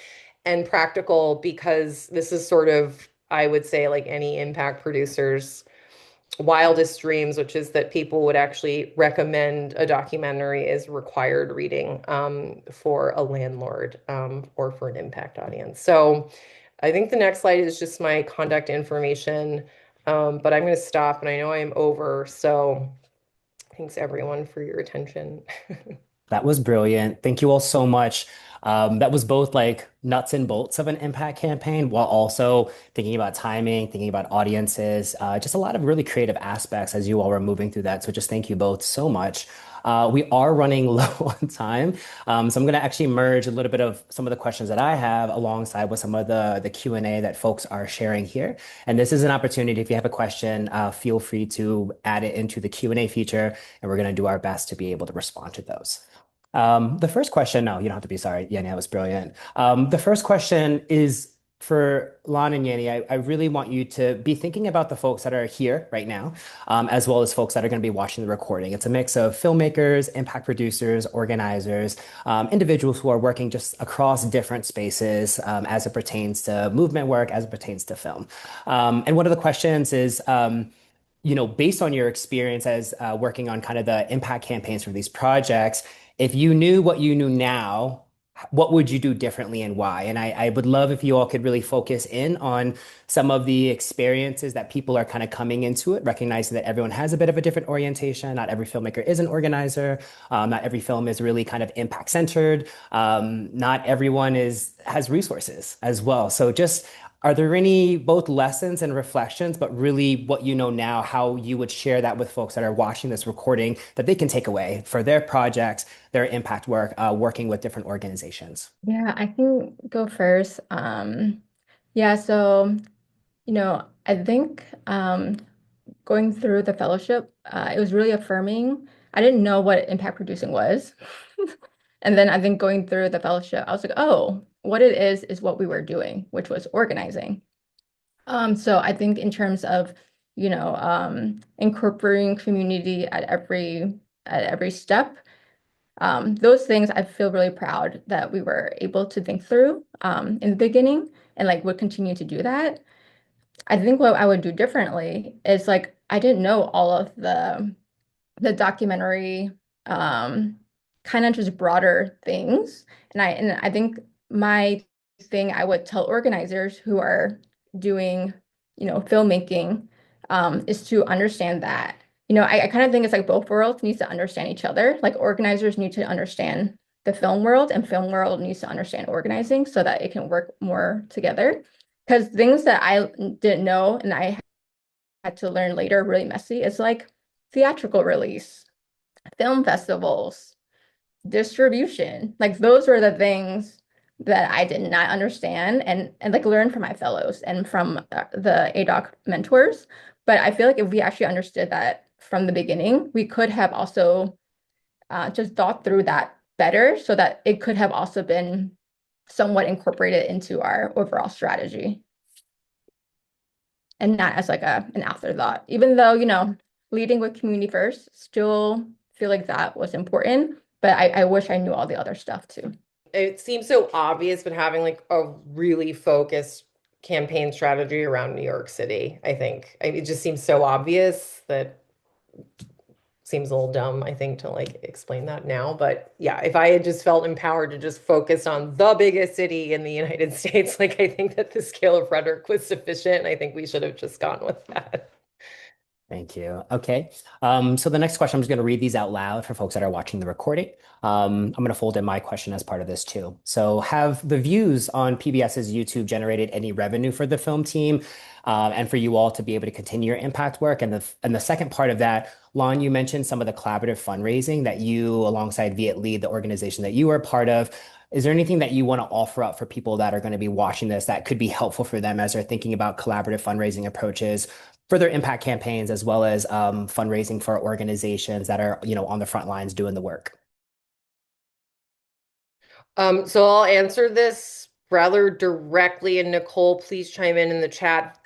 and practical because this is sort of, I would say, like any impact producer's wildest dreams, which is that people would actually recommend a documentary as required reading for a landlord or for an impact audience. So I think the next slide is just my contact information, but I'm going to stop and I know I'm over. So thanks everyone for your attention. That was brilliant. Thank you all so much. That was both like nuts and bolts of an impact campaign while also thinking about timing, thinking about audiences, just a lot of really creative aspects as you all were moving through that. So just thank you both so much. We are running low on time. So I'm going to actually merge a little bit of some of the questions that I have alongside with some of the Q&A that folks are sharing here. And this is an opportunity. If you have a question, feel free to add it into the Q&A feature, and we're going to do our best to be able to respond to those. The first question, no, you don't have to be sorry, Yennie, that was brilliant. The first question is for Lan and Yennie. I really want you to be thinking about the folks that are here right now, as well as folks that are going to be watching the recording. It's a mix of filmmakers, impact producers, organizers, individuals who are working just across different spaces as it pertains to movement work, as it pertains to film. And one of the questions is, based on your experience as working on kind of the impact campaigns for these projects, if you knew what you knew now, what would you do differently and why? And I would love if you all could really focus in on some of the experiences that people are kind of coming into it, recognizing that everyone has a bit of a different orientation. Not every filmmaker is an organizer. Not every film is really kind of impact centered. Not everyone has resources as well. So just are there any both lessons and reflections, but really what you know now, how you would share that with folks that are watching this recording that they can take away for their projects, their impact work, working with different organizations? Yeah, I can go first. Yeah, so, I think going through the fellowship, it was really affirming. I didn't know what impact producing was. And then I think going through the fellowship, I was like, oh, what it is what we were doing, which was organizing. So I think in terms of, incorporating community at every step, those things I feel really proud that we were able to think through in the beginning and like would continue to do that. I think what I would do differently is like I didn't know all of the documentary kind of just broader things. And I think my thing I would tell organizers who are doing, filmmaking is to understand that. I kind of think it's like both worlds needs to understand each other. Like organizers need to understand the film world and film world needs to understand organizing so that it can work more together. Because things that I didn't know and I had to learn later really messy is like theatrical release, film festivals, distribution. Like those were the things that I did not understand and like learn from my fellows and from the ADOC mentors. But I feel like if we actually understood that from the beginning, we could have also just thought through that better so that it could have also been somewhat incorporated into our overall strategy and not as like an afterthought. Even though, leading with community first, still feel like that was important, but I wish I knew all the other stuff too. It seems so obvious, but having like a really focused campaign strategy around New York City, I think. It just seems so obvious that seems a little dumb, I think, to like explain that now. But yeah, if I had just felt empowered to just focus on the biggest city in the United States, like I think that the scale of Frederick was sufficient. And I think we should have just gone with that. Thank you. Okay. So the next question, I'm just going to read these out loud for folks that are watching the recording. I'm going to fold in my question as part of this too. So have the views on PBS's YouTube generated any revenue for the film team and for you all to be able to continue your impact work? And the second part of that, Lon, you mentioned some of the collaborative fundraising that you, alongside Viet Lead, the organization that you are part of. Is there anything that you want to offer up for people that are going to be watching this that could be helpful for them as they're thinking about collaborative fundraising approaches, further impact campaigns, as well as fundraising for organizations that are, on the front lines doing the work? So I'll answer this rather directly, and Nicole, please chime in the chat.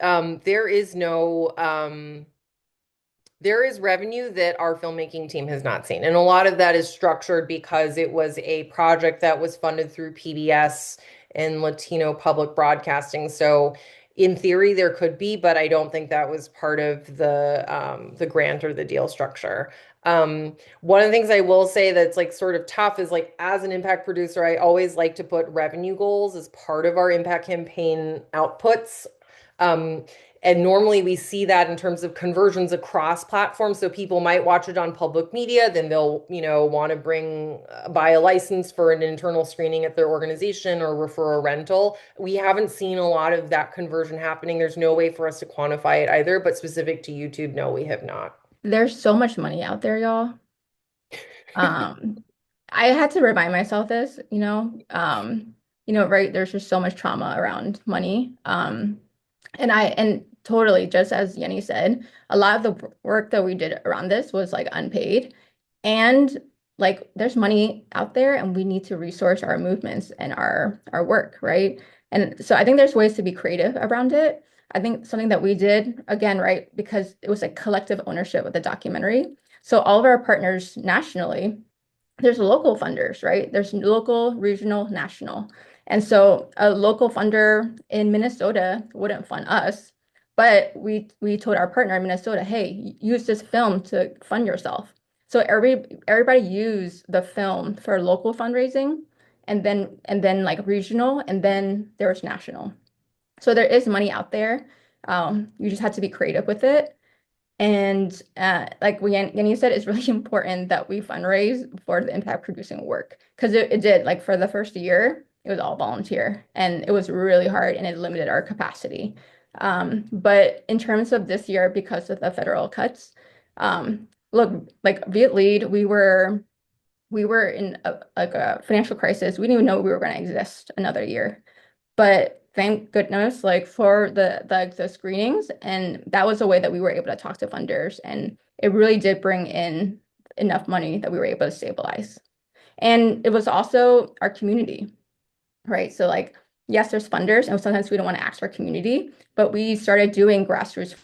There is revenue that our filmmaking team has not seen. And a lot of that is structured because it was a project that was funded through PBS and Latino Public Broadcasting. So in theory, there could be, but I don't think that was part of the grant or the deal structure. One of the things I will say that's like sort of tough is like as an impact producer, I always like to put revenue goals as part of our impact campaign outputs. And normally we see that in terms of conversions across platforms. So people might watch it on public media, then they'll, want to buy a license for an internal screening at their organization or refer a rental. We haven't seen a lot of that conversion happening. There's no way for us to quantify it either, but specific to YouTube, no, we have not. There's so much money out there, y'all. I had to remind myself this, right? There's just so much trauma around money. And totally, just as Yennie said, a lot of the work that we did around this was like unpaid. And like there's money out there and we need to resource our movements and our work, right? And so I think there's ways to be creative around it. I think something that we did, again, right, because it was a collective ownership of the documentary. So all of our partners nationally, there's local funders, right? There's local, regional, national. And so a local funder in Minnesota wouldn't fund us, but we told our partner in Minnesota, hey, use this film to fund yourself. So everybody used the film for local fundraising and then like regional, and then there was national. So there is money out there. You just have to be creative with it. And like Yennie said, it's really important that we fundraise for the impact producing work, because it did, like for the first year, it was all volunteer and it was really hard and it limited our capacity. But in terms of this year, because of the federal cuts, look, like Viet Lead, we were in a financial crisis. We didn't even know we were going to exist another year. But thank goodness, like for the screenings, and that was a way that we were able to talk to funders, and it really did bring in enough money that we were able to stabilize. And it was also our community, right? So like, yes, there's funders, and sometimes we don't want to ask our community, but we started doing grassroots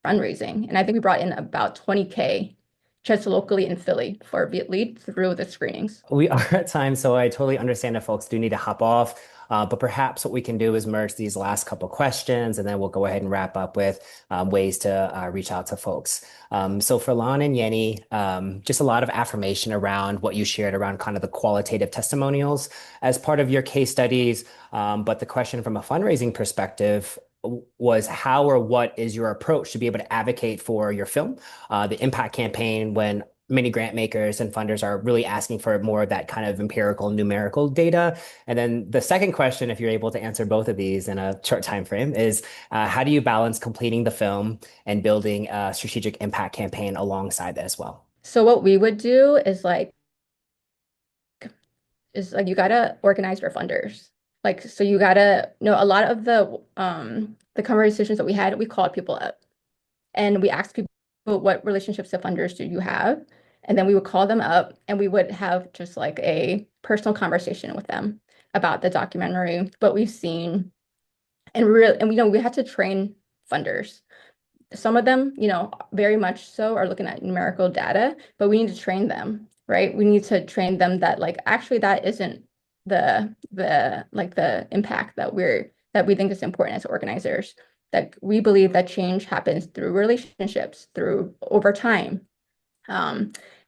fundraising, and I think we brought in about 20K just locally in Philly for Viet Lead through the screenings. We are at time, so I totally understand that folks do need to hop off. But perhaps what we can do is merge these last couple questions, and then we'll go ahead and wrap up with ways to reach out to folks. So for Lan and Yennie, just a lot of affirmation around what you shared around kind of the qualitative testimonials as part of your case studies. But the question from a fundraising perspective was how or what is your approach to be able to advocate for your film, the impact campaign, when many grant makers and funders are really asking for more of that kind of empirical numerical data. And then the second question, if you're able to answer both of these in a short time frame, is how do you balance completing the film and building a strategic impact campaign alongside that as well? So what we would do is like you gotta organize your funders. Like, so you gotta know a lot of the conversations that we had, we called people up and we asked people, what relationships to funders do you have? And then we would call them up and we would have just like a personal conversation with them about the documentary, what we've seen. And we had to train funders. Some of them, very much so are looking at numerical data, but we need to train them, right? We need to train them that like actually that isn't the impact that we think is important as organizers. That we believe that change happens through relationships, through over time.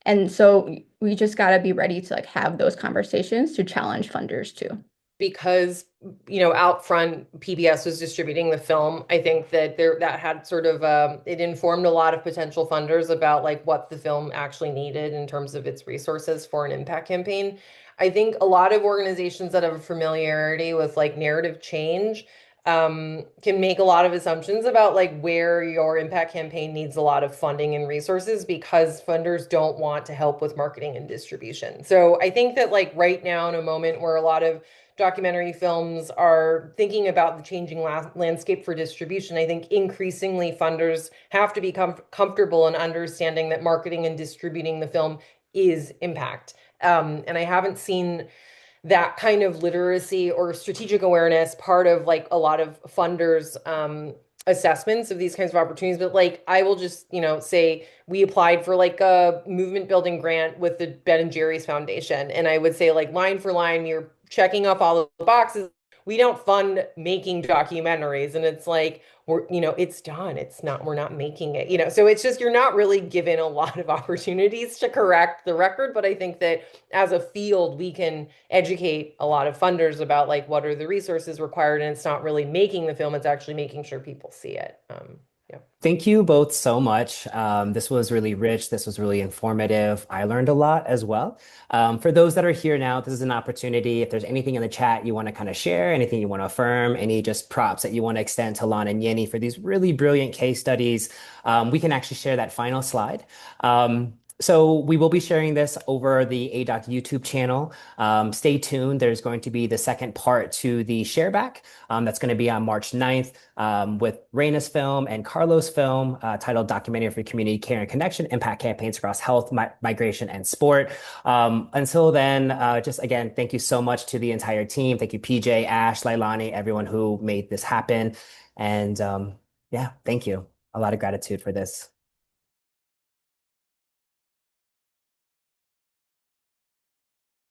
And so we just got to be ready to like have those conversations to challenge funders too. Because, out front, PBS was distributing the film. I think that that had sort of, it informed a lot of potential funders about like what the film actually needed in terms of its resources for an impact campaign. I think a lot of organizations that have a familiarity with like narrative change can make a lot of assumptions about like where your impact campaign needs a lot of funding and resources because funders don't want to help with marketing and distribution. So I think that like right now in a moment where a lot of documentary films are thinking about the changing landscape for distribution, I think increasingly funders have to become comfortable in understanding that marketing and distributing the film is impact. And I haven't seen that kind of literacy or strategic awareness part of like a lot of funders assessments of these kinds of opportunities. But like I will just say we applied for like a movement building grant with the Ben and Jerry's Foundation, and I would say like line for line you're checking off all of the boxes. We don't fund making documentaries, and it's like it's done. We're not making it, so it's just you're not really given a lot of opportunities to correct the record. But I think that as a field, we can educate a lot of funders about like what are the resources required, and it's not really making the film, it's actually making sure people see it. Thank you both so much. This was really rich. This was really informative. I learned a lot as well. For those that are here now, this is an opportunity. If there's anything in the chat you want to kind of share, anything you want to affirm, any just props that you want to extend to Lan and Yennie for these really brilliant case studies, we can actually share that final slide. So we will be sharing this over the ADOC YouTube channel. Stay tuned. There's going to be the second part to the Shareback. That's going to be on March 9th with Raina's film and Carlos' film titled Documentary for Community Care and Connection, Impact Campaigns Across Health, Migration, and Sport. Until then, just again, thank you so much to the entire team. Thank you, PJ, Ash, Lailani, everyone who made this happen. And yeah, thank you. A lot of gratitude for this.